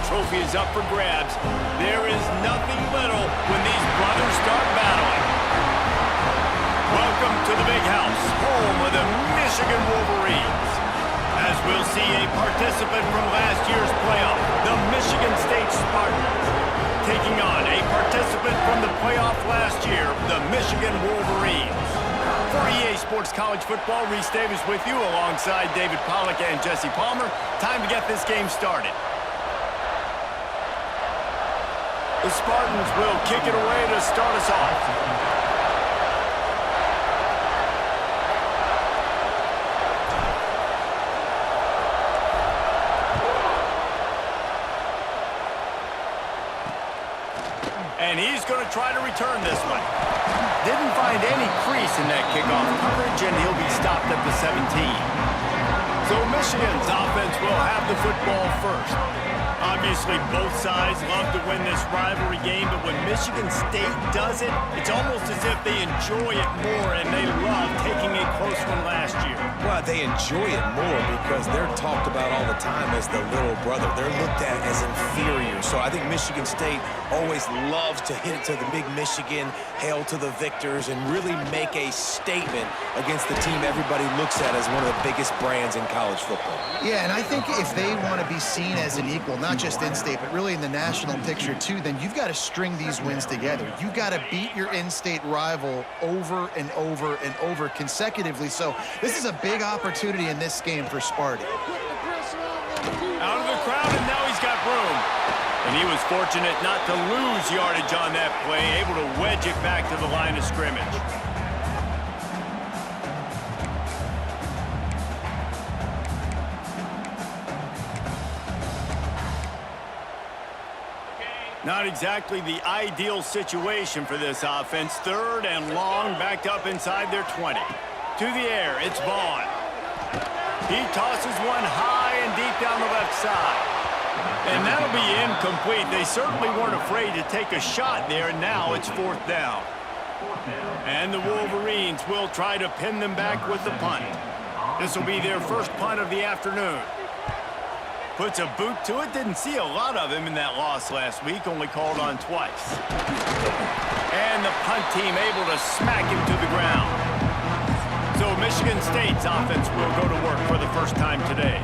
trophy is up for grabs. There is nothing little when these brothers start battling. Welcome to the Big House, home of the Michigan Wolverines. As we'll see a participant from last year's playoff, the Michigan State Spartans, taking on a participant from the playoff last year, the Michigan Wolverines. For EA Sports College Football, Reese Davis with you alongside David Pollack and Jesse Palmer. Time to get this game started. The Spartans will kick it away to start us off. And he's going to try to return this one. Didn't find any crease in that kickoff coverage, and he'll be stopped at the 17. So Michigan's offense will have the football first. Obviously, both sides love to win this rivalry game, but when Michigan State does it, it's almost as if they enjoy it more, and they love taking a close one last year. Well, they enjoy it more because they're talked about all the time as the little brother. They're looked at as inferior. So I think Michigan State always loves to hit it to the big Michigan, hail to the victors, and really make a statement against the team everybody looks at as one of the biggest brands in college football. Yeah, and I think if they want to be seen as an equal, not just in-state, but really in the national picture too, then you've got to string these wins together. You've got to beat your in-state rival over and over and over consecutively. So this is a big opportunity in this game for Sparty. Out of the crowd, and now he's got room. And he was fortunate not to lose yardage on that play, able to wedge it back to the line of scrimmage. Not exactly the ideal situation for this offense. Third and long, backed up inside their 20. To the air, it's Vaughn. He tosses one high and deep down the left side. And that'll be incomplete. They certainly weren't afraid to take a shot there, and now it's fourth down. And the Wolverines will try to pin them back with the punt. This will be their first punt of the afternoon. Puts a boot to it. Didn't see a lot of him in that loss last week. Only called on twice. And the punt team able to smack him to the ground. So Michigan State's offense will go to work for the first time today.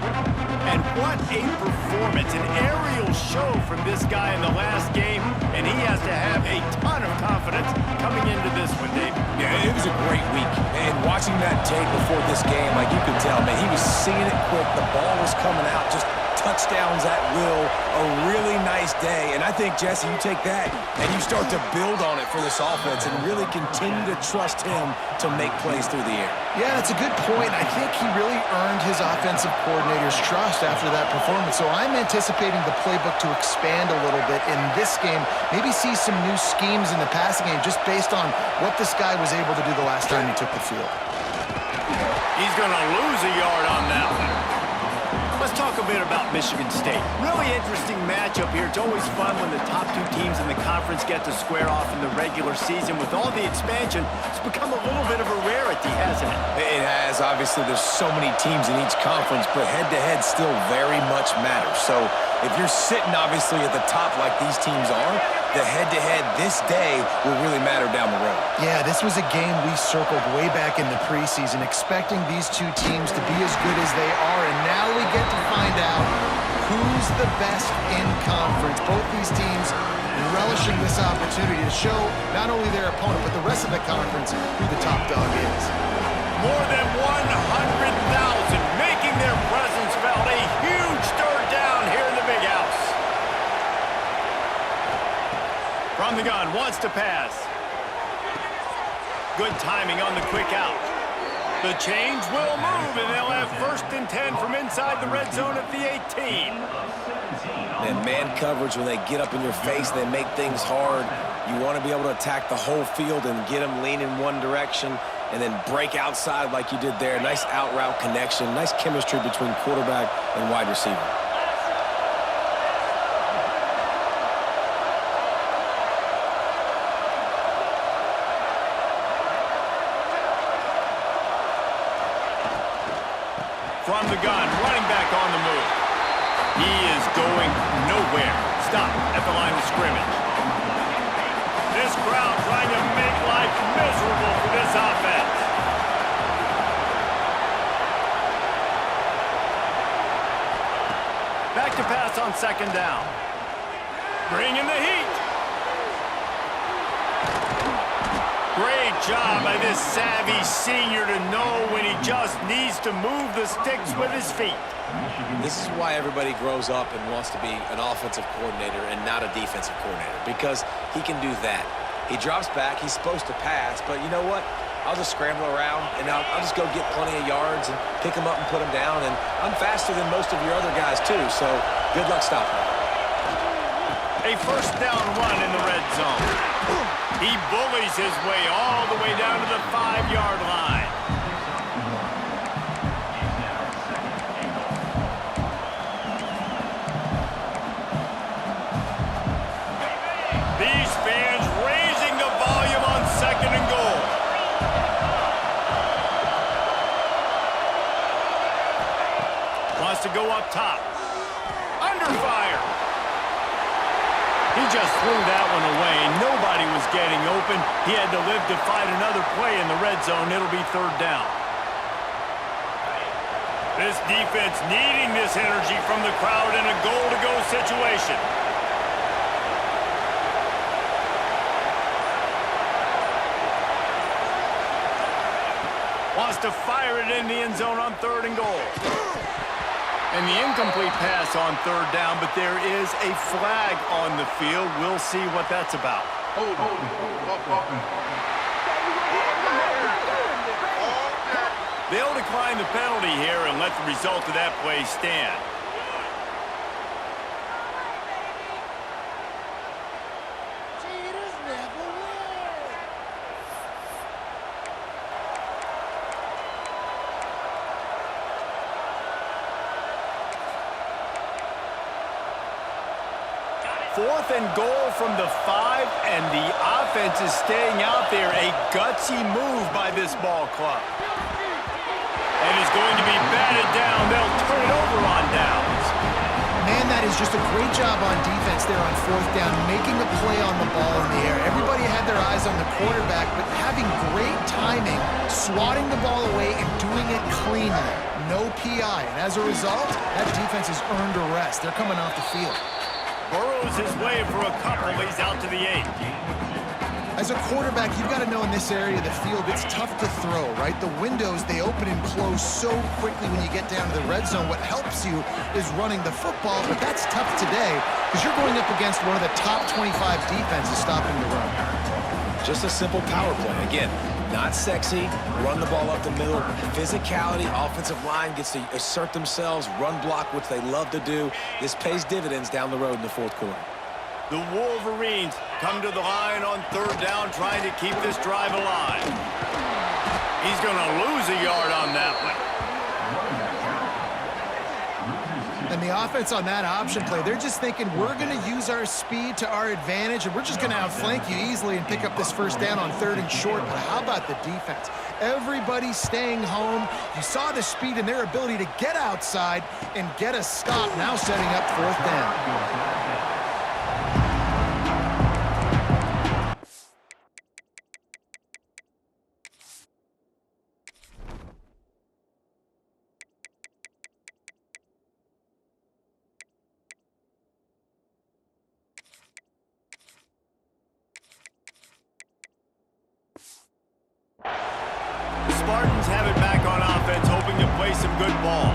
And what a performance. An aerial show from this guy in the last game. And he has to have a ton of confidence coming into this one, Dave. Yeah, it was a great week. And watching that tape before this game, like you could tell, man, he was seeing it quick. The ball was coming out, just touchdowns at will. A really nice day. And I think, Jesse, you take that and you start to build on it for this offense and really continue to trust him to make plays through the air. Yeah, that's a good point. I think he really earned his offensive coordinator's trust after that performance. So I'm anticipating the playbook to expand a little bit in this game. Maybe see some new schemes in the passing game just based on what this guy was able to do the last time he took the field. He's going to lose a yard on that one. Let's talk a bit about Michigan State. Really interesting matchup here. It's always fun when the top two teams in the conference get to square off in the regular season. With all the expansion, it's become a little bit of a rarity, hasn't it? It has. Obviously, there's so many teams in each conference, but head-to-head still very much matters. So if you're sitting, obviously, at the top like these teams are, the head-to-head this day will really matter down the road. Yeah, this was a game we circled way back in the preseason, expecting these two teams to be as good as they are, and now we get to find out who's the best in conference. Both these teams relishing this opportunity to show not only their opponent, but the rest of the conference who the top dog is. More than 100,000 making their presence felt. A huge third down here in the Big House. From the gun, wants to pass. Good timing on the quick out. The change will move, and they'll have first and 10 from inside the red zone at the 18. And man coverage, when they get up in your face, they make things hard. You want to be able to attack the whole field and get them lean in one direction and then break outside like you did there. Nice out route connection, nice chemistry between quarterback and wide receiver. From the gun, running back on the move. He is going nowhere. where. Stop at the line of scrimmage. This crowd trying to make life miserable for this offense. Back to pass on second down. Bring in the heat. Great job by this savvy senior to know when he just needs to move the sticks with his feet. This is why everybody grows up and wants to be an offensive coordinator and not a defensive coordinator, because he can do that. He drops back, he's supposed to pass, but you know what? I'll just scramble around, and I'll just go get plenty of yards and pick them up and put them down, and I'm faster than most of your other guys too, so good luck stopping me. A first down run in the red zone. He bullies his way all the way down to the 5-yard line. These fans raising the volume on second and goal. Wants to go up top. Under fire. He just threw that one away. Nobody was getting open. He had to live to fight another play in the red zone. It'll be third down. This defense needing this energy from the crowd in a goal-to-go situation. Wants to fire it in the end zone on third and goal. And the incomplete pass on third down, but there is a flag on the field. We'll see what that's about. They'll decline the penalty here and let the result of that play stand. Fourth and goal from the 5, and the offense is staying out there. A gutsy move by this ball club. And it's going to be batted down. They'll turn it over on downs. Man, that is just a great job on defense there on fourth down, making a play on the ball in the air. Everybody had their eyes on the quarterback, but having great timing, swatting the ball away and doing it cleanly. No PI, and as a result, that defense has earned a rest. They're coming off the field. Burrows his way for a couple. He's out to the 8. As a quarterback, you've got to know in this area of the field, it's tough to throw, right? The windows, they open and close so quickly when you get down to the red zone. What helps you is running the football, but that's tough today because you're going up against one of the top 25 defenses stopping the run. Just a simple power play. Again, not sexy, run the ball up the middle. Physicality, offensive line gets to assert themselves, run block, which they love to do. This pays dividends down the road in the fourth quarter. The Wolverines come to the line on third down, trying to keep this drive alive. He's going to lose a yard on that one. And the offense on that option play, they're just thinking we're going to use our speed to our advantage, and we're just going to outflank you easily and pick up this first down on third and short. But how about the defense? Everybody's staying home. You saw the speed and their ability to get outside and get a stop, now setting up fourth down. Spartans have it back on offense, hoping to play some good ball.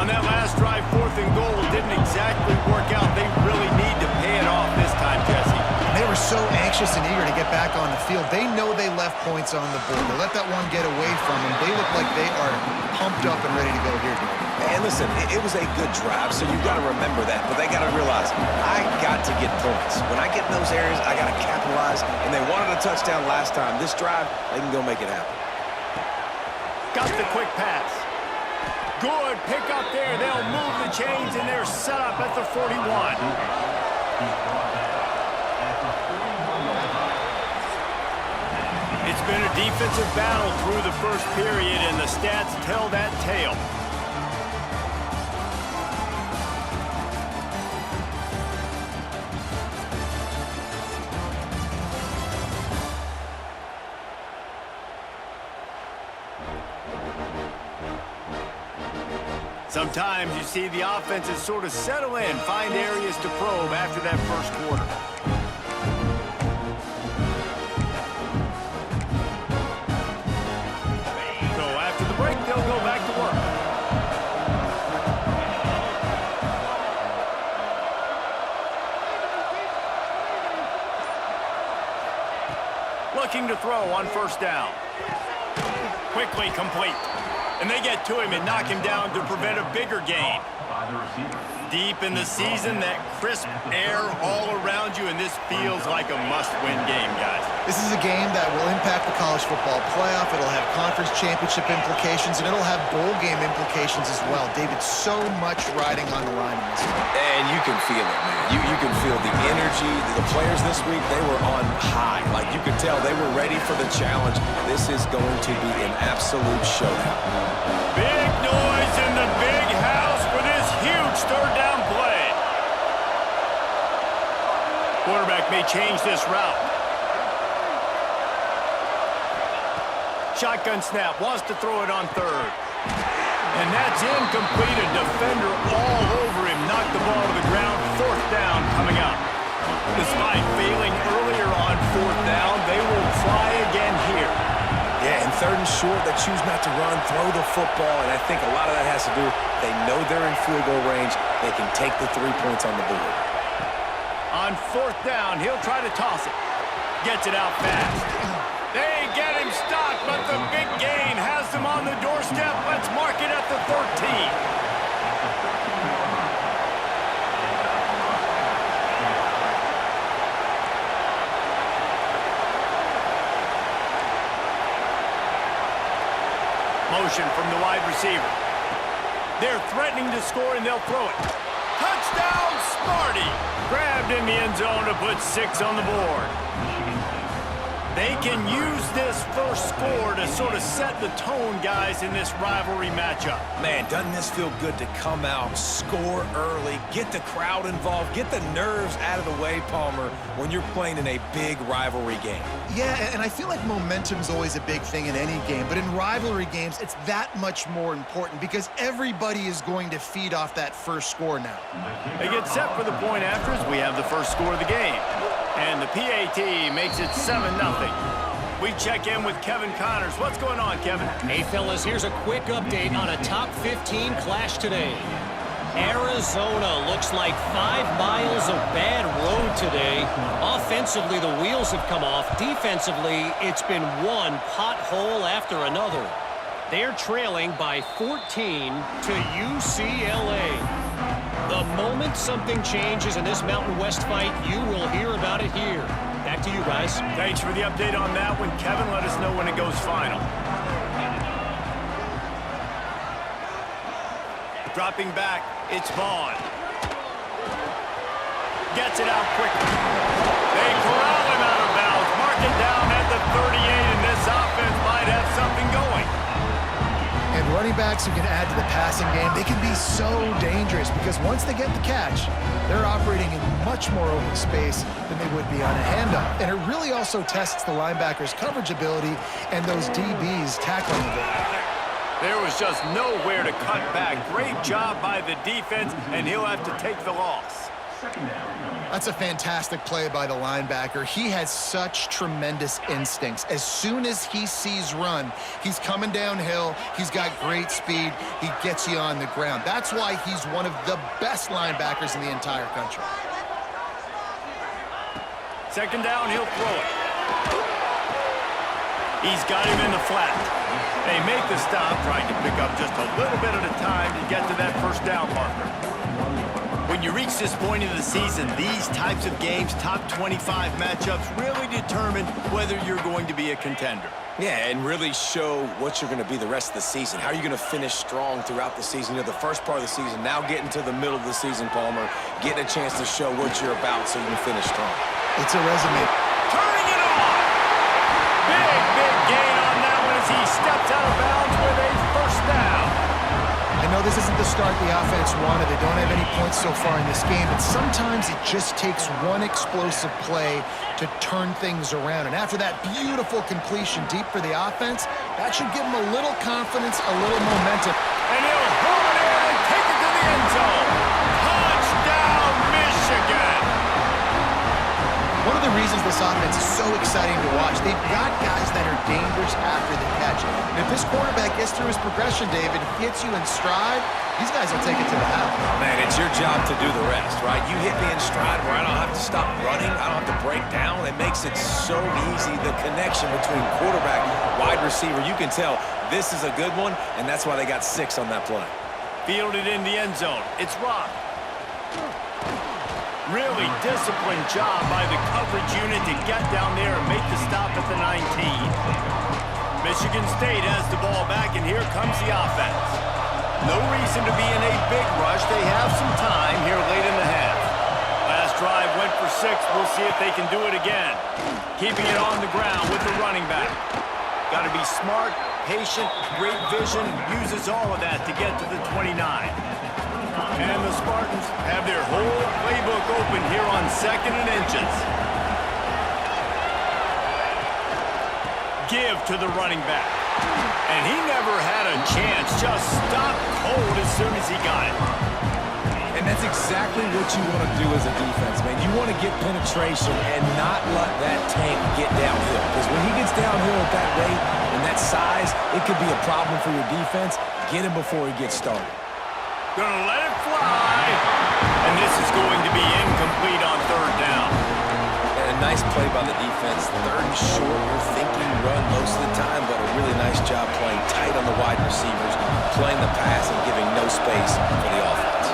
On that last drive, fourth and goal didn't exactly work out. They really need to pay it off this time, Jesse. They were so anxious and eager to get back on the field. They know they left points on the board. They let that one get away from them. They look like they are pumped up and ready to go here, Dave. And listen, it was a good drive, so you've got to remember that. But they got to realize, I got to get points. When I get in those areas, I got to capitalize. And they wanted a touchdown last time. This drive, they can go make it happen. Got the quick pass. Good pick up there. They'll move the chains, and they're set up at the 41. It's been a defensive battle through the first period, and the stats tell that tale. Sometimes you see the offenses sort of settle in, find areas to probe after that first quarter. So after the break, they'll go back to work. Looking to throw on first down. Quickly complete. And they get to him and knock him down to prevent a bigger gain. Deep in the season, that crisp air all around you, and this feels like a must-win game, guys. This is a game that will impact the college football playoff. It'll have conference championship implications, and it'll have bowl game implications as well. David, so much riding on the line in this one. And you can feel it, man. You can feel the energy. The players this week, they were on high. Like, you could tell they were ready for the challenge. This is going to be an absolute showdown. Big noise in the big house for this huge third down play. Quarterback may change this route. Shotgun snap, wants to throw it on third. And that's incomplete. A defender all over him. Knocked the ball to the ground. Fourth down coming up. Despite failing earlier on fourth down, they will try again here. Yeah, and third and short, they choose not to run, throw the football, and I think a lot of that has to do, they know they're in field goal range. They can take the 3 points on the board. On fourth down, he'll try to toss it. Gets it out fast. They get him stopped, but the big gain has them on the doorstep. Let's mark it at the 13. Motion from the wide receiver. They're threatening to score, and they'll throw it. Touchdown, Smarty! Grabbed in the end zone to put 6 on the board. They can use this first score to sort of set the tone, guys, in this rivalry matchup. Man, doesn't this feel good to come out, score early, get the crowd involved, get the nerves out of the way, Palmer, when you're playing in a big rivalry game? Yeah, and I feel like momentum's always a big thing in any game, but in rivalry games, it's that much more important because everybody is going to feed off that first score now. They get set for the point after as we have the first score of the game. And the PAT makes it 7-0. We check in with Kevin Connors. What's going on, Kevin? Hey, fellas, here's a quick update on a top 15 clash today. Arizona looks like 5 miles of bad road today. Offensively, the wheels have come off. Defensively, it's been one pothole after another. They're trailing by 14 to UCLA. The moment something changes in this Mountain West fight, you will hear about it here. Back to you guys. Thanks for the update on that one, Kevin. Let us know when it goes final. Dropping back, it's Vaughn. Gets it out quickly. They corral him out of bounds. Mark it down at the 38, and this offense might have something going. And running backs who can add to the passing game, they can be so dangerous because once they get the catch, they're operating in much more open space than they would be on a handoff. And it really also tests the linebackers' coverage ability and those DBs' tackling ability. There was just nowhere to cut back. Great job by the defense, and he'll have to take the loss. That's a fantastic play by the linebacker. He has such tremendous instincts. As soon as he sees run, he's coming downhill. He's got great speed. He gets you on the ground. That's why he's one of the best linebackers in the entire country. Second down, he'll throw it. He's got him in the flat. They make the stop, trying to pick up just a little bit at a time to get to that first down marker. When you reach this point of the season, these types of games, top 25 matchups, really determine whether you're going to be a contender. Yeah, and really show what you're going to be the rest of the season. How are you going to finish strong throughout the season? You know, the first part of the season, now getting to the middle of the season, Palmer, getting a chance to show what you're about so you can finish strong. It's a resume. Turning it on! Big gain on that one as he steps out of bounds with a first down. I know this isn't the start the offense wanted. They don't have any points so far in this game, but sometimes it just takes one explosive play to turn things around. And after that beautiful completion deep for the offense, that should give them a little confidence, a little momentum. And he'll hold it in and this offense is so exciting to watch. They've got guys that are dangerous after the catch. And if this quarterback gets through his progression, David, gets you in stride, these guys will take it to the house. Man, it's your job to do the rest, right? You hit me in stride where I don't have to stop running. I don't have to break down. It makes it so easy, the connection between quarterback, wide receiver. You can tell this is a good one, and that's why they got 6 on that play. Fielded in the end zone. It's Rock. Really disciplined job by the coverage unit to get down there and make the stop at the 19. Michigan State has the ball back, and here comes the offense. No reason to be in a big rush. They have some time here late in the half. Last drive went for 6. We'll see if they can do it again. Keeping it on the ground with the running back. Got to be smart, patient, great vision. Uses all of that to get to the 29. And the Spartans have their whole playbook open here on 2nd and inches. Give to the running back. And he never had a chance. Just stopped cold as soon as he got it. And that's exactly what you want to do as a defense, man. You want to get penetration and not let that tank get downhill. Because when he gets downhill at that rate and that size, it could be a problem for your defense. Get him before he gets started. Gonna let it fly. And this is going to be incomplete on 3rd down. And a nice play by the defense. 3rd and short, you're thinking run most of the time, but a really nice job playing tight on the wide receivers, playing the pass and giving no space for the offense.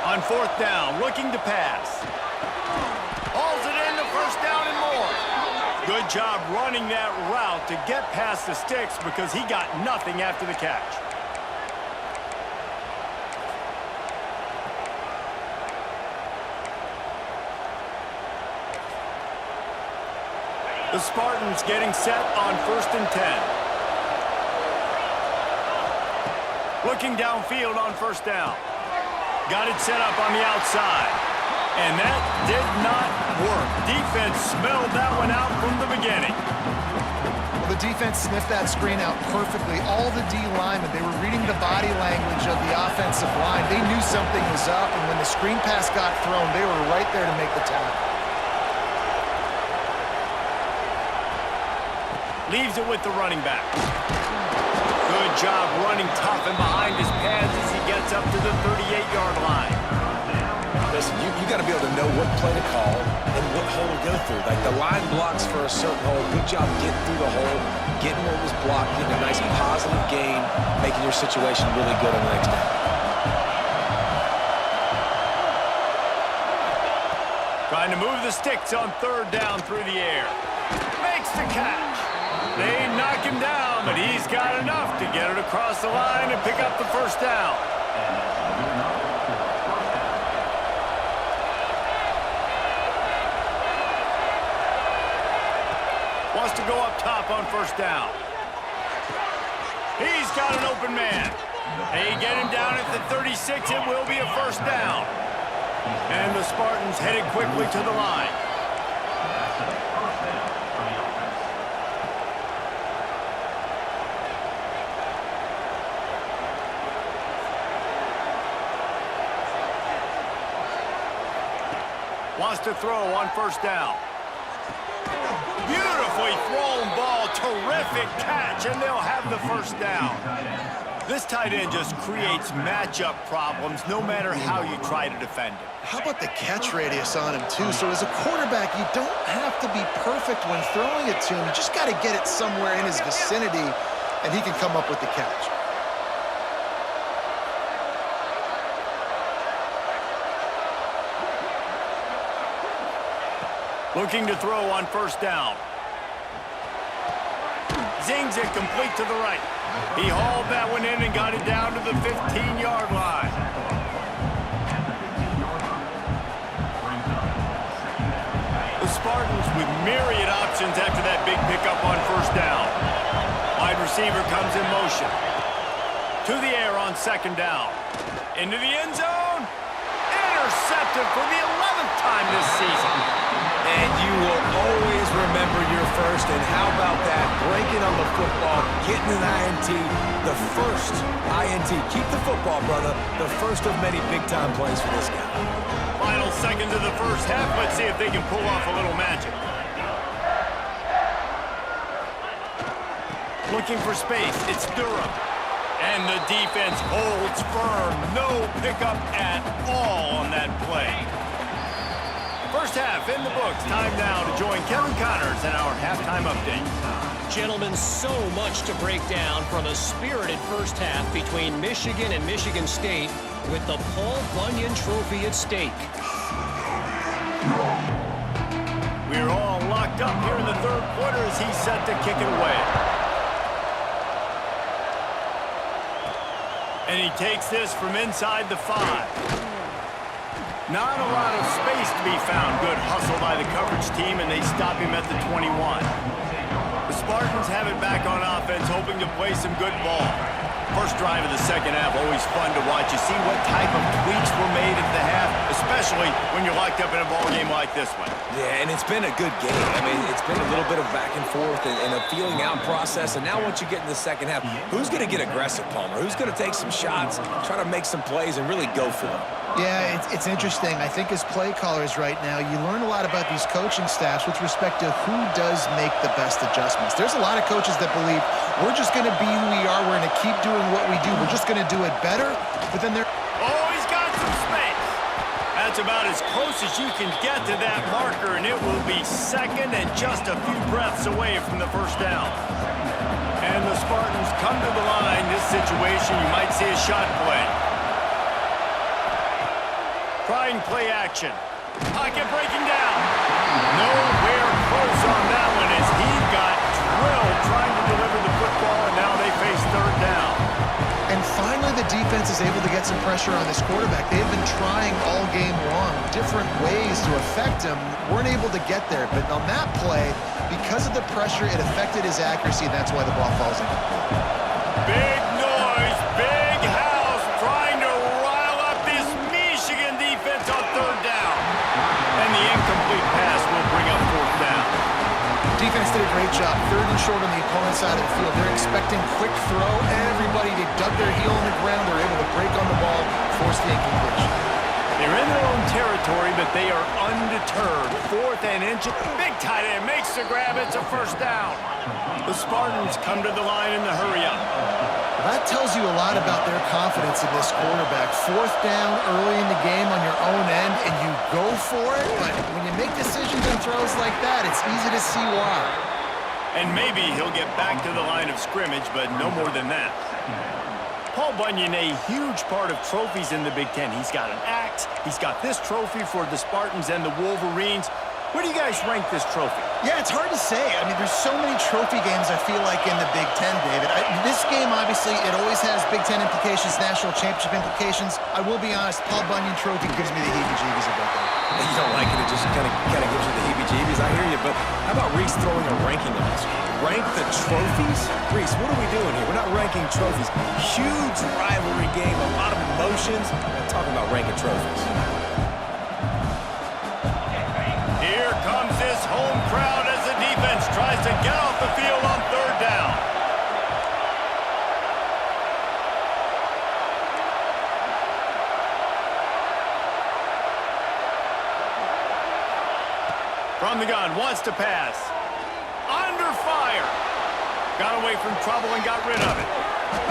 On 4th down, looking to pass. Hauls it in to 1st down and more. Good job running that route to get past the sticks because he got nothing after the catch. The Spartans getting set on 1st and 10. Looking downfield on 1st down. Got it set up on the outside. And that did not work. Defense smelled that one out from the beginning. Well, the defense sniffed that screen out perfectly. All the D linemen, they were reading the body language of the offensive line. They knew something was up, and when the screen pass got thrown, they were right there to make the tackle. Leaves it with the running back. Good job running tough and behind his pads as he gets up to the 38-yard line. Listen, you got to be able to know what play to call and what hole to go through. Like the line blocks for a certain hole. Good job getting through the hole, getting what was blocked, getting a nice positive gain, making your situation really good on the next down. Trying to move the sticks on 3rd down through the air. Makes the catch. They knock him down, but he's got enough to get it across the line and pick up the 1st down. Wants to go up top on 1st down. He's got an open man. They get him down at the 36. It will be a 1st down. And the Spartans headed quickly to the line. Wants to throw on 1st down. Beautifully thrown ball. Terrific catch, and they'll have the 1st down. This tight end just creates matchup problems no matter how you try to defend it. How about the catch radius on him, too? So as a quarterback, you don't have to be perfect when throwing it to him. You just got to get it somewhere in his vicinity, and he can come up with the catch. Looking to throw on 1st down. Zings it complete to the right. He hauled that one in and got it down to the 15-yard line. The Spartans with myriad options after that big pickup on 1st down. Wide receiver comes in motion. To the air on 2nd down. Into the end zone. Intercepted for the 11th time this season. And you will always remember your first, and how about that? Breaking on the getting an INT, the first INT. Keep the football, brother. The first of many big-time plays for this guy. Final seconds of the first half. Let's see if they can pull off a little magic. Looking for space. It's Durham. And the defense holds firm. No pickup at all on that play. First half in the books. Time now to join Kevin Connors in our halftime update. Gentlemen, so much to break down from a spirited first half between Michigan and Michigan State with the Paul Bunyan Trophy at stake. We're all locked up here in the third quarter as he's set to kick it away. And he takes this from inside the 5. Not a lot of space to be found. Good hustle by the coverage team, and they stop him at the 21. The Spartans have it back on offense, hoping to play some good ball. First drive of the second half, always fun to watch. You see what type of tweaks were made at the half, especially when you're locked up in a ball game like this one. Yeah, and it's been a good game. I mean, it's been a little bit of back and forth and a feeling out process. And now once you get in the second half, who's going to get aggressive, Palmer? Who's going to take some shots, try to make some plays, and really go for it? Yeah, it's interesting. I think as play callers right now, you learn a lot about these coaching staffs with respect to who does make the best adjustments. There's a lot of coaches that believe we're just going to be who we are. We're going to keep doing what we do. We're just going to do it better. But then they're... Oh, he's got some space. That's about as close as you can get to that marker, and it will be second and just a few breaths away from the first down. And the Spartans come to the line. This situation, you might see a shot play. Trying play action. Pocket breaking down. Nowhere close on that one as he got drilled trying to deliver the football, and now they face third down. And finally, the defense is able to get some pressure on this quarterback. They've been trying all game long, different ways to affect him. Weren't able to get there, but on that play, because of the pressure, it affected his accuracy, and that's why the ball falls in. Big noise, big house, trying to rile up this Michigan defense on third down. And the incomplete pass will bring up fourth down. Defense did a great job. Third and short on the opponent's side of the field. They're expecting quick throw. Everybody, they dug their heel in the ground. They're able to break on the ball, force the incompletion. They're in their own territory, but they are undeterred. Fourth and inch. Big tight end makes the grab. It's a first down. The Spartans come to the line in the hurry-up. That tells you a lot about their confidence in this quarterback. Fourth down early in the game on your own end, and you go for it, but when you make decisions and throws like that, it's easy to see why. And maybe he'll get back to the line of scrimmage, but no more than that. Paul Bunyan, a huge part of trophies in the Big Ten. He's got an axe. He's got this trophy for the Spartans and the Wolverines. Where do you guys rank this trophy? Yeah, it's hard to say. I mean, there's so many trophy games, I feel like, in the Big Ten, David. This game, obviously, it always has Big Ten implications, national championship implications. I will be honest, Paul Bunyan Trophy gives me the heebie-jeebies about that. You don't like it, it just kind of gives you the heebie-jeebies. I hear you, but how about Reese throwing a ranking on this? Rank the trophies? Reese, what are we doing here? We're not ranking trophies. Huge rivalry game, a lot of emotions. I'm talking about ranking trophies. Here comes this home crowd as the defense tries to get off the field on third down. From the gun, wants to pass. Under fire. Got away from trouble and got rid of it.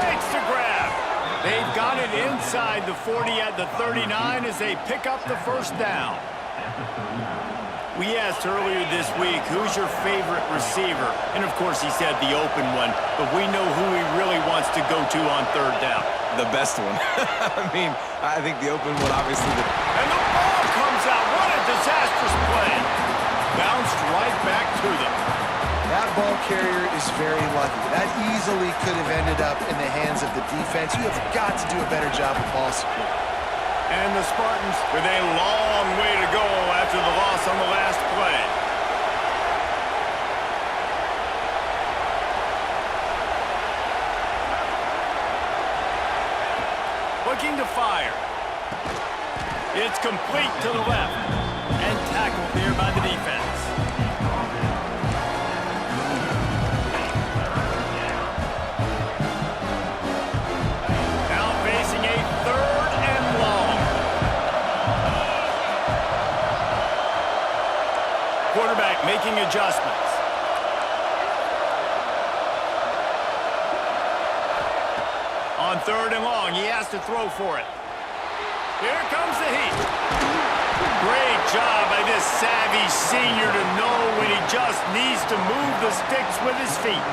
Makes the grab. They've got it inside the 40 at the 39 as they pick up the first down. We asked earlier this week, who's your favorite receiver? And, of course, he said the open one, but we know who he really wants to go to on third down. The best one. I mean, I think the open one, obviously. And the ball comes out. What a disastrous play. Bounced right back to them. That ball carrier is very lucky. That easily could have ended up in the hands of the defense. You have got to do a better job with ball security. And the Spartans with a long way to go after the loss on the last play. Looking to fire. It's complete to the left. And tackled there by the defense. yards. On 3rd and long, he has to throw for it. Here comes the heat. Great job by this savvy senior to know when he just needs to move the sticks with his feet.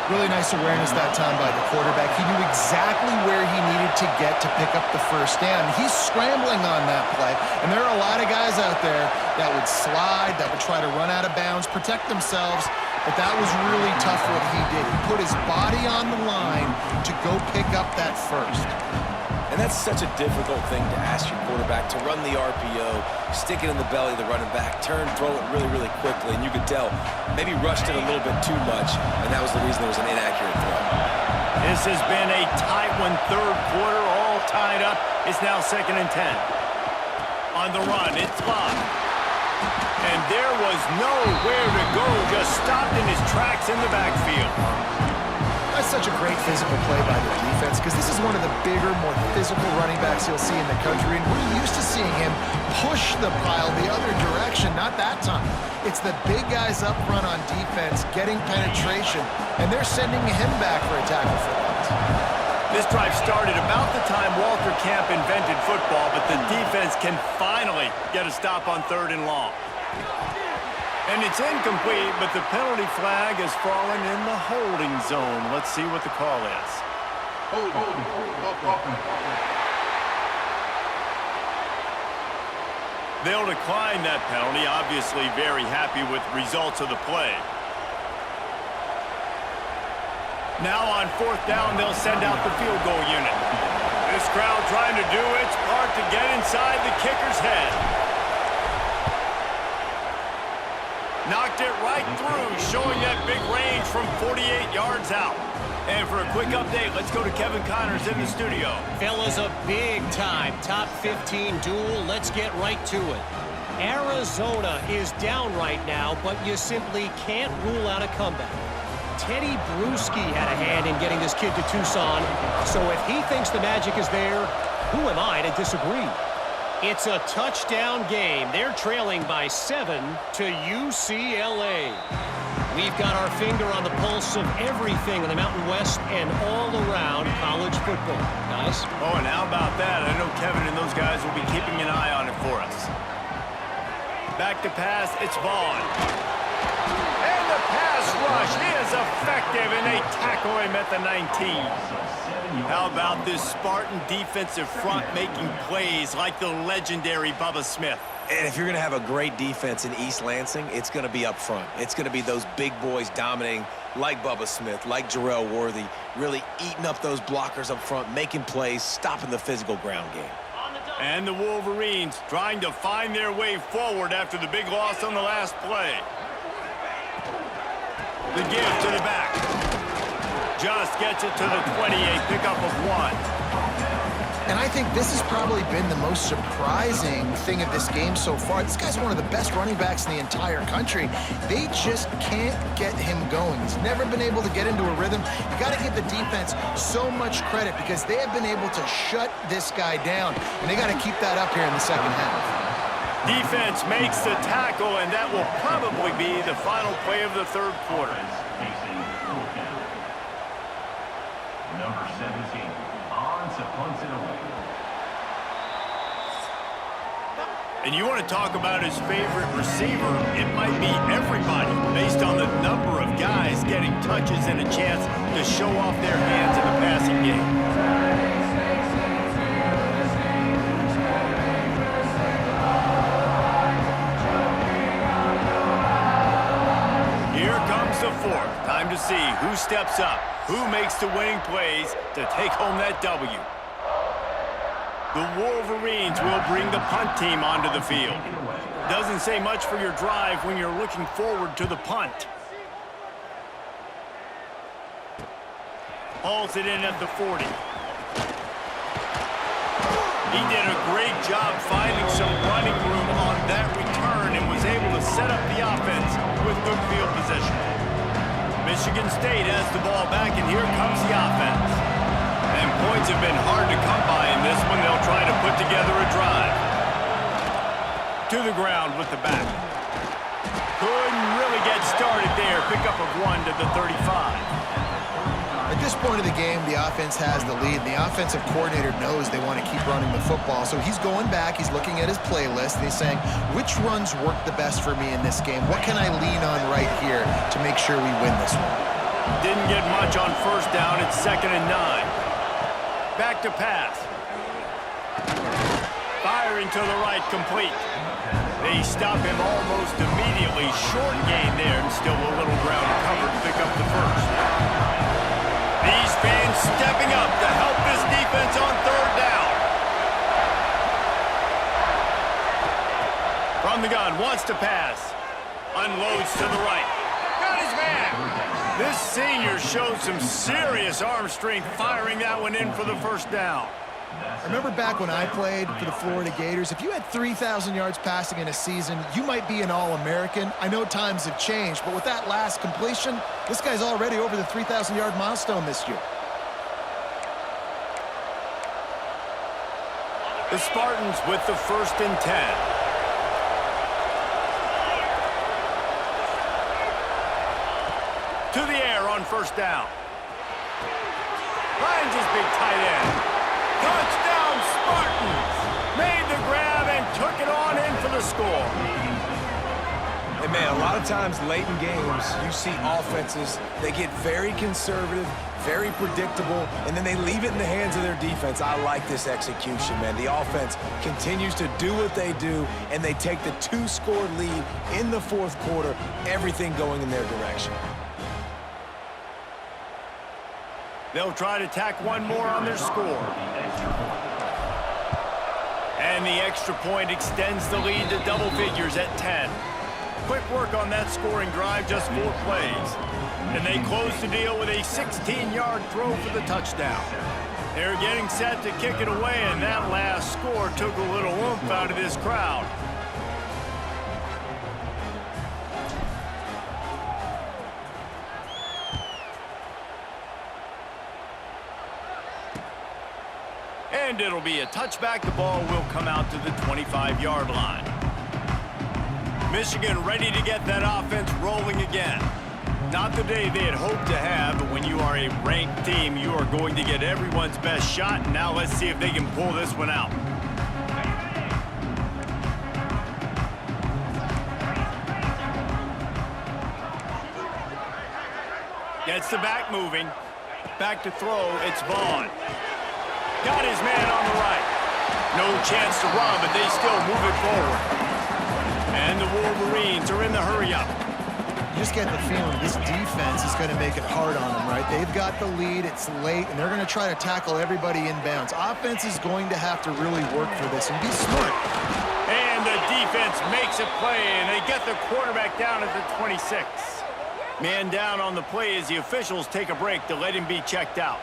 Really nice awareness that time by the quarterback. He knew exactly where he needed to get to pick up the first down. He's scrambling on that play, and there are a lot of guys out there that would slide, that would try to run out of bounds, protect themselves, but that was really tough what he did. He put his body on the line to go pick up that first. And that's such a difficult thing to ask your quarterback, to run the RPO, stick it in the belly of the running back, turn, throw it really, really quickly. And you could tell maybe rushed it a little bit too much, and that was the reason there was an inaccurate throw. This has been a tight one, 3rd quarter, all tied up. It's now 2nd and 10. On the run, it's locked. And there was nowhere to go, just stopped in his tracks in the backfield. That's such a great physical play by the defense because this is one of the bigger, more physical running backs you'll see in the country, and we're used to seeing him push the pile the other direction, not that time. It's the big guys up front on defense getting penetration, and they're sending him back for a tackle for that. This drive started about the time Walter Camp invented football, but the defense can finally get a stop on 3rd and long. And it's incomplete, but the penalty flag has fallen in the holding zone. Let's see what the call is. They'll decline that penalty, obviously very happy with the results of the play. Now on 4th down, they'll send out the field goal unit. This crowd trying to do its part to get inside the kicker's head. Knocked it right through, showing that big range from 48 yards out. And for a quick update, let's go to Kevin Connors in the studio. Fellas, a big-time top 15 duel. Let's get right to it. Arizona is down right now, but you simply can't rule out a comeback. Teddy Bruschi had a hand in getting this kid to Tucson, so if he thinks the magic is there, who am I to disagree? It's a touchdown game. They're trailing by 7 to UCLA. We've got our finger on the pulse of everything in the Mountain West and all around college football. Guys? Oh, and how about that? I know Kevin and those guys will be keeping an eye on it for us. Back to pass, it's Vaughn. And the pass rush is effective, and they tackle him at the 19. How about this Spartan defensive front making plays like the legendary Bubba Smith? And if you're going to have a great defense in East Lansing, it's going to be up front. It's going to be those big boys dominating like Bubba Smith, like Jarrell Worthy, really eating up those blockers up front, making plays, stopping the physical ground game. And the Wolverines trying to find their way forward after the big loss on the last play. The give to the back. Just gets it to the 28, pickup of 1. And I think this has probably been the most surprising thing of this game so far. This guy's one of the best running backs in the entire country. They just can't get him going. He's never been able to get into a rhythm. You got to give the defense so much credit because they have been able to shut this guy down, and they got to keep that up here in the 2nd half. Defense makes the tackle, and that will probably be the final play of the 3rd quarter. Number 17, on to punt it away. And you want to talk about his favorite receiver, it might be everybody based on the number of guys getting touches and a chance to show off their hands in the passing game. Here comes the 4th. Time to see who steps up. Who makes the winning plays to take home that W? The Wolverines will bring the punt team onto the field. Doesn't say much for your drive when you're looking forward to the punt. Hauls it in at the 40. He did a great job finding some running room on that return and was able to set up the offense with good field position. Michigan State has the ball back, and here comes the offense. And points have been hard to come by in this one. They'll try to put together a drive. To the ground with the back. Good get started there. Pickup of 1 to the 35. At this point of the game, the offense has the lead. The offensive coordinator knows they want to keep running the football. So he's going back, he's looking at his playlist, and he's saying, which runs work the best for me in this game? What can I lean on right here to make sure we win this one? Didn't get much on first down. It's 2nd and 9. Back to pass. Firing to the right, complete. They stop him almost immediately. Short gain there, and still a little ground covered to pick up the first. These fans stepping up to help this defense on 3rd down. From the gun, wants to pass. Unloads to the right. Got his man. This senior showed some serious arm strength firing that one in for the first down. I remember back when I played for the Florida Gators, if you had 3,000 yards passing in a season, you might be an All-American. I know times have changed, but with that last completion, this guy's already over the 3,000-yard milestone this year. The Spartans with the 1st and 10. To the air on first down. Finds his big tight end. Touchdown, Spartans! Made the grab and took it on in for the score. And man, a lot of times late in games, you see offenses, they get very conservative, very predictable, and then they leave it in the hands of their defense. I like this execution, man. The offense continues to do what they do, and they take the 2-score lead in the 4th quarter, everything going in their direction. They'll try to tack one more on their score. And the extra point extends the lead to double figures at 10. Quick work on that scoring drive, just 4 plays. And they close the deal with a 16-yard throw for the touchdown. They're getting set to kick it away, and that last score took a little oomph out of this crowd. And it'll be a touchback. The ball will come out to the 25-yard line. Michigan ready to get that offense rolling again. Not the day they had hoped to have, but when you are a ranked team, you are going to get everyone's best shot. And now let's see if they can pull this one out. Gets the back moving. Back to throw. It's Vaughn. Got his man on the right. No chance to run, but they still move it forward. And the Wolverines are in the hurry-up. You just get the feeling this defense is going to make it hard on them, right? They've got the lead, it's late, and they're going to try to tackle everybody inbounds. Offense is going to have to really work for this and be smart. And the defense makes a play, and they get the quarterback down at the 26. Man down on the play as the officials take a break to let him be checked out.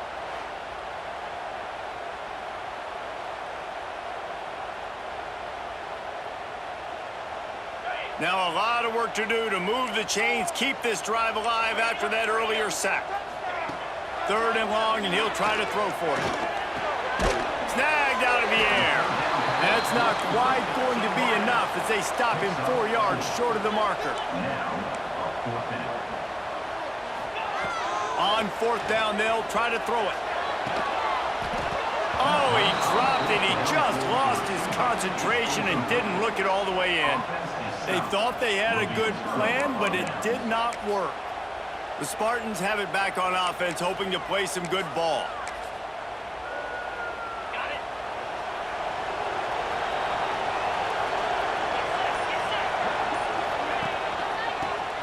Now a lot of work to do to move the chains, keep this drive alive after that earlier sack. 3rd and long, and he'll try to throw for it. Snagged out of the air. That's not quite going to be enough as they stop him 4 yards short of the marker. On 4th down, they'll try to throw it. Oh, he dropped it. He just lost his concentration and didn't look it all the way in. They thought they had a good plan, but it did not work. The Spartans have it back on offense, hoping to play some good ball.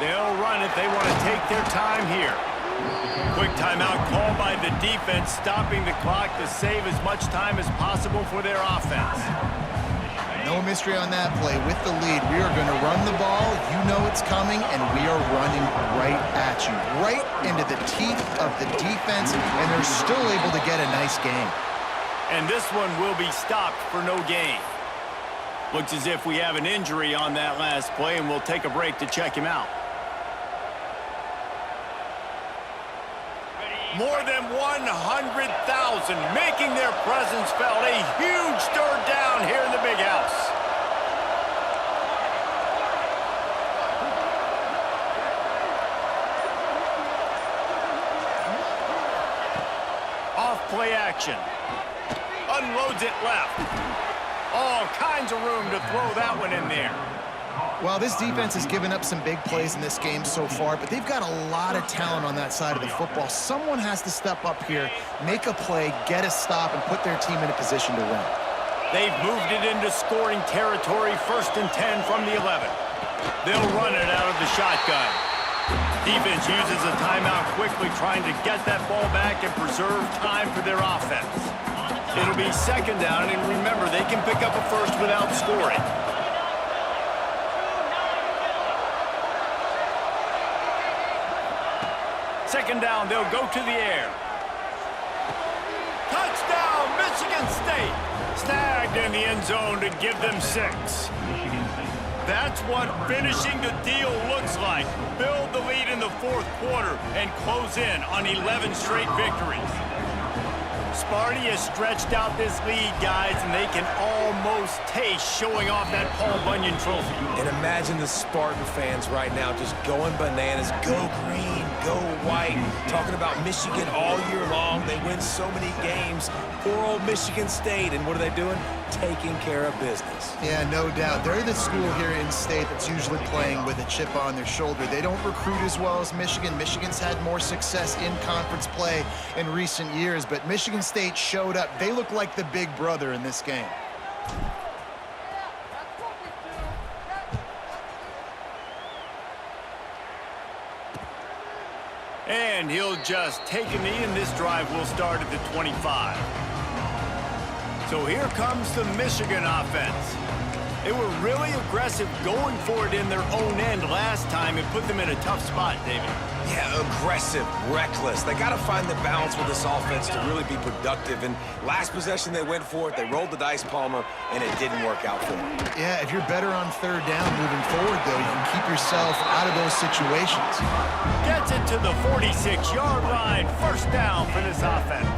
They'll run it. They want to take their time here. Quick timeout called by the defense, stopping the clock to save as much time as possible for their offense. No mystery on that play. With the lead, we are going to run the ball. You know it's coming, and we are running right at you. Right into the teeth of the defense, and they're still able to get a nice gain. And this one will be stopped for no gain. Looks as if we have an injury on that last play, and we'll take a break to check him out. More than 100,000 making their presence felt. A huge 3rd down here in the big house. play action. Unloads it left. All kinds of room to throw that one in there. Well, this defense has given up some big plays in this game so far, but they've got a lot of talent on that side of the football. Someone has to step up here, make a play, get a stop, and put their team in a position to win. They've moved it into scoring territory, 1st and 10 from the 11. They'll run it out of the shotgun. Defense uses a timeout quickly, trying to get that ball back and preserve time for their offense. It'll be 2nd down, and remember, they can pick up a first without scoring. Second down, they'll go to the air. Touchdown, Michigan State. Snagged in the end zone to give them 6. That's what finishing the deal looks like. Build the lead in the 4th quarter and close in on 11 straight victories. Sparty has stretched out this lead, guys, and they can almost taste showing off that Paul Bunyan trophy. And imagine the Spartan fans right now just going bananas. Go green, go white. Talking about Michigan all year long. They win so many games. Poor old Michigan State. And what are they doing? Taking care of business. Yeah, no doubt. They're the school here in state that's usually playing with a chip on their shoulder. They don't recruit as well as Michigan. Michigan's had more success in conference play in recent years, but Michigan State showed up. They look like the big brother in this game. And he'll just take a knee, and this drive will start at the 25. So here comes the Michigan offense. They were really aggressive going for it in their own end last time and put them in a tough spot, David. Yeah, aggressive, reckless. They got to find the balance with this offense to really be productive. And last possession, they went for it. They rolled the dice, Palmer, and it didn't work out for them. Yeah, if you're better on 3rd down moving forward, though, you can keep yourself out of those situations. Gets it to the 46-yard line. 1st down for this offense.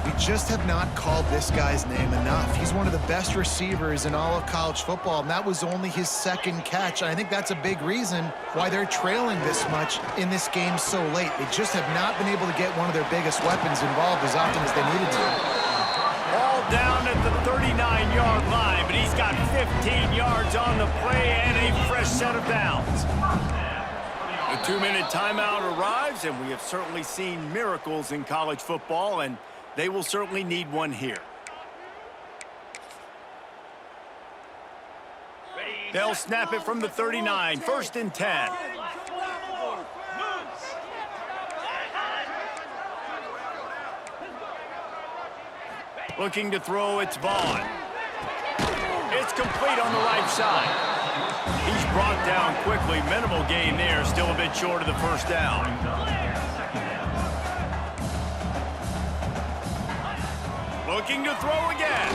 We just have not called this guy's name enough. He's one of the best receivers in all of college football, and that was only his 2nd catch. I think that's a big reason why they're trailing this much in this game so late. They just have not been able to get one of their biggest weapons involved as often as they needed to. Ball down at the 39-yard line, but he's got 15 yards on the play and a fresh set of downs. A 2-minute timeout arrives, and we have certainly seen miracles in college football, and they will certainly need one here. They'll snap it from the 39, 1st and 10. Looking to throw, it's Vaughn. It's complete on the right side. He's brought down quickly. Minimal gain there, still a bit short of the 1st down. Looking to throw again.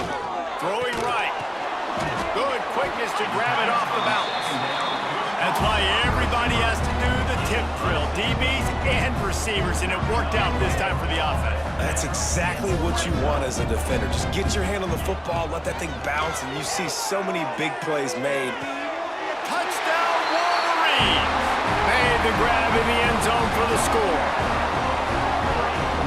Throwing right. Good quickness to grab it off the bounce. That's why everybody has to do the tip drill. DBs and receivers, and it worked out this time for the offense. That's exactly what you want as a defender. Just get your hand on the football, let that thing bounce, and you see so many big plays made. Touchdown, Wolverines! Made the grab in the end zone for the score.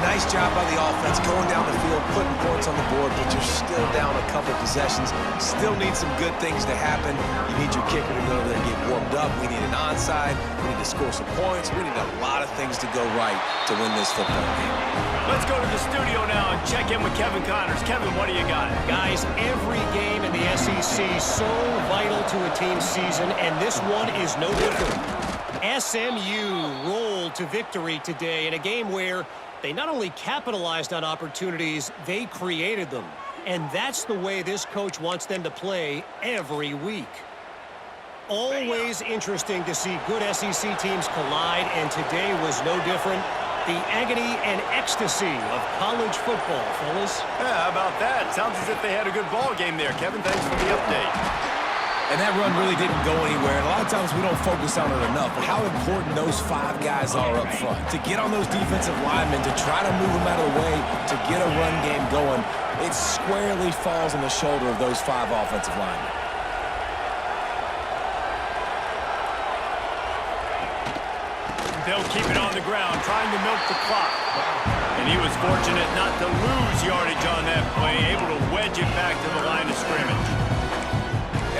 Nice job by the offense going down the field, putting points on the board, but you're still down a couple possessions. Still need some good things to happen. You need your kicker to go there and get warmed up. We need an onside. We need to score some points. We need a lot of things to go right to win this football game. Let's go to the studio now and check in with Kevin Connors. Kevin, what do you got? Guys, every game in the SEC so vital to a team's season, and this one is no different. SMU rolled to victory today in a game where they not only capitalized on opportunities, they created them. And that's the way this coach wants them to play every week. Always interesting to see good SEC teams collide, and today was no different. The agony and ecstasy of college football, fellas. Yeah, how about that? Sounds as if they had a good ball game there. Kevin, thanks for the update. And that run really didn't go anywhere. And a lot of times we don't focus on it enough, but how important those 5 guys are up front. To get on those defensive linemen, to try to move them out of the way, to get a run game going, it squarely falls on the shoulder of those 5 offensive linemen. They'll keep it on the ground, trying to milk the clock. And he was fortunate not to lose yardage on that play, able to wedge it back to the line of scrimmage.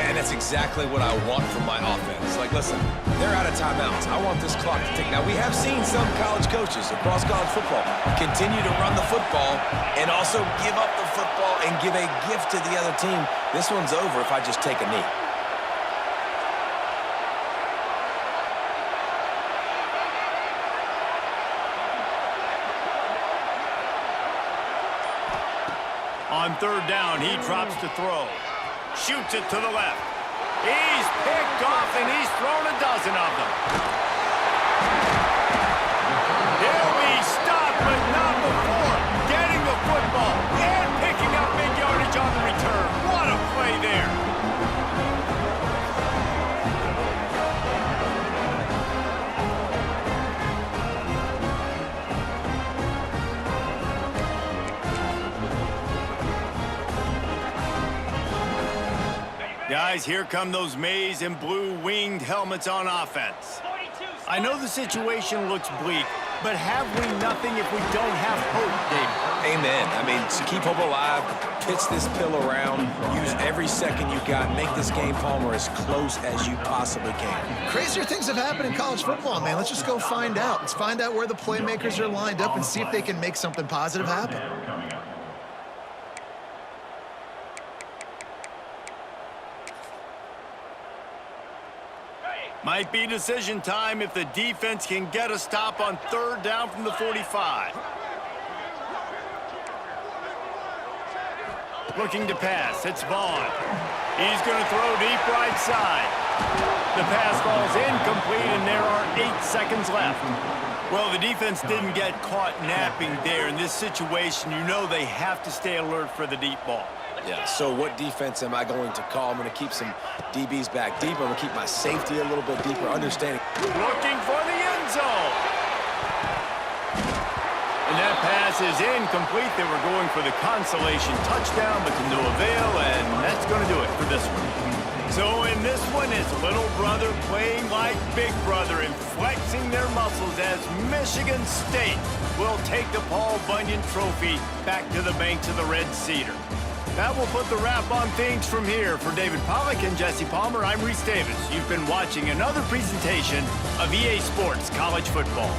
And that's exactly what I want from my offense. Like, listen, they're out of timeouts. I want this clock to tick. Now, we have seen some college coaches across college football continue to run the football and also give up the football and give a gift to the other team. This one's over if I just take a knee. On third down, he drops to throw. Shoots it to the left. He's picked off, and he's thrown a dozen of them. He'll be stopped, but not before getting the football and picking up big yardage on the return. What a play there. Guys, here come those maize and blue winged helmets on offense. I know the situation looks bleak, but have we nothing if we don't have hope, David? Amen. I mean, to keep hope alive, pitch this pill around, use every second you got, make this game, Palmer, as close as you possibly can. Crazier things have happened in college football, man. Let's just go find out. Let's find out where the playmakers are lined up and see if they can make something positive happen. Might be decision time if the defense can get a stop on third down from the 45. Looking to pass, it's Vaughn. He's going to throw deep right side. The pass falls incomplete, and there are 8 seconds left. Well, the defense didn't get caught napping there. In this situation, you know they have to stay alert for the deep ball. Yeah, so what defense am I going to call? I'm going to keep some DBs back deep. I'm going to keep my safety a little bit deeper, understanding. Looking for the end zone. And that pass is incomplete. They were going for the consolation touchdown, but to no avail, and that's going to do it for this one. So in this one, it's little brother playing like big brother and flexing their muscles as Michigan State will take the Paul Bunyan Trophy back to the banks of the Red Cedar. That will put the wrap on things from here. For David Pollack and Jesse Palmer, I'm Reese Davis. You've been watching another presentation of EA Sports College Football.